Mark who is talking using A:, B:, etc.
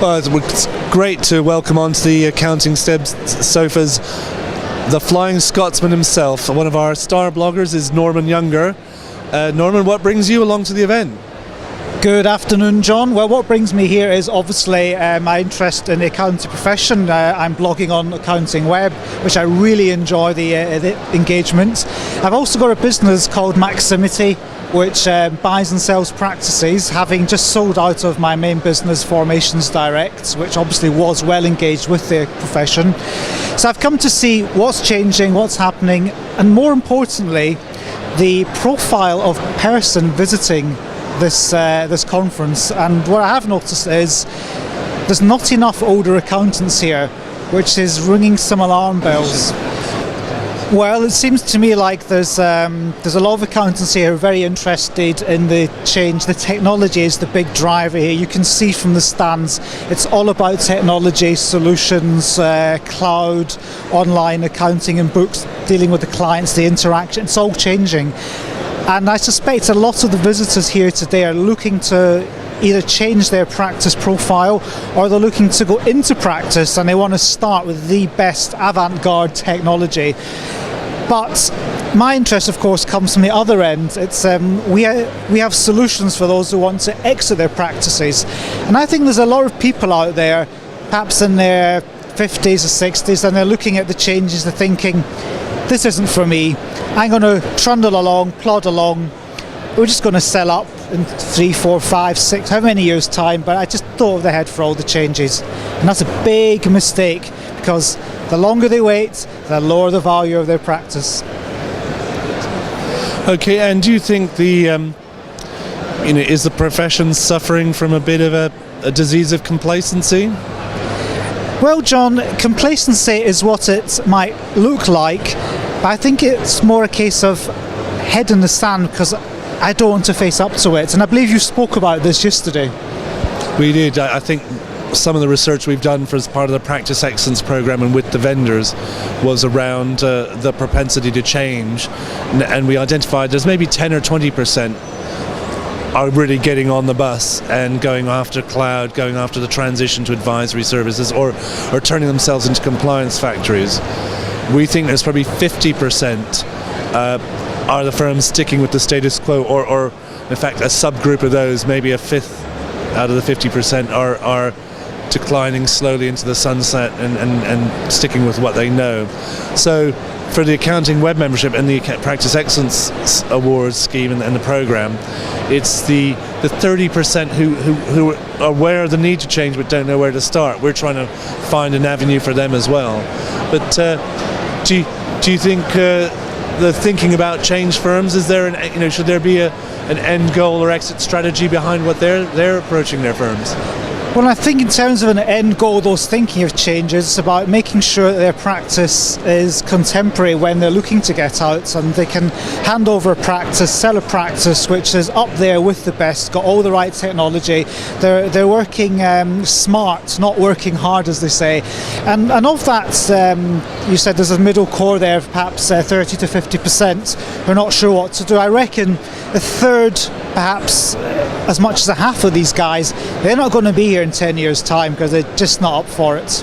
A: Well, it's great to welcome onto the Accounting sofas the Flying Scotsman himself. One of our star bloggers is Norman Younger. Norman, what brings you along to the event?
B: Good afternoon, John. Well, what brings me here is obviously my interest in the accounting profession. I'm blogging on AccountingWEB, which I really enjoy the engagement. I've also got a business called Maximity, which buys and sells practices, having just sold out of my main business, Formations Direct, which obviously was well engaged with the profession. So I've come to see what's changing, what's happening, and more importantly, the profile of person visiting this conference. And what I have noticed is there's not enough older accountants here, which is ringing some alarm bells. Well, it seems to me like there's a lot of accountants here who are very interested in the change. The technology is the big driver here. You can see from the stands, it's all about technology, solutions, cloud, online accounting and books, dealing with the clients, the interaction. It's all changing. And I suspect a lot of the visitors here today are looking to either change their practice profile or they're looking to go into practice and they want to start with the best avant-garde technology. But my interest, of course, comes from the other end. It's we have solutions for those who want to exit their practices. And I think there's a lot of people out there, perhaps in their 50s or 60s, and they're looking at the changes, they're thinking, this isn't for me. I'm going to trundle along, plod along. We're just going to sell up in 3, 4, 5, 6, how many years' time, but I just thought of the head for all the changes. And that's a big mistake, because the longer they wait, the lower the value of their practice.
A: Okay, and do you think is the profession suffering from a bit of a disease of complacency?
B: Well, John, complacency is what it might look like, but I think it's more a case of head in the sand, because I don't want to face up to it. And I believe you spoke about this yesterday.
A: We did. I think some of the research we've done for as part of the Practice Excellence program and with the vendors was around the propensity to change. And we identified there's maybe 10 or 20% are really getting on the bus and going after cloud, going after the transition to advisory services, or turning themselves into compliance factories. We think there's probably 50% are the firms sticking with the status quo, or in fact a subgroup of those, maybe a fifth out of the 50% are declining slowly into the sunset and sticking with what they know. So for the AccountingWEB membership and the Practice Excellence Awards scheme and the program, it's the 30% who are aware of the need to change but don't know where to start. We're trying to find an avenue for them as well. But do you think the thinking about change firms, is there should there be an end goal or exit strategy behind what they're approaching their firms?
B: Well, I think in terms of an end goal, those thinking of changes, it's about making sure that their practice is contemporary when they're looking to get out, and they can hand over a practice, sell a practice which is up there with the best, got all the right technology. They're working smart, not working hard, as they say. And of that, you said there's a middle core there, perhaps 30 to 50% who are not sure what to do. I reckon a third, perhaps as much as a half of these guys, they're not going to be here in 10 years' time because they're just not up for it.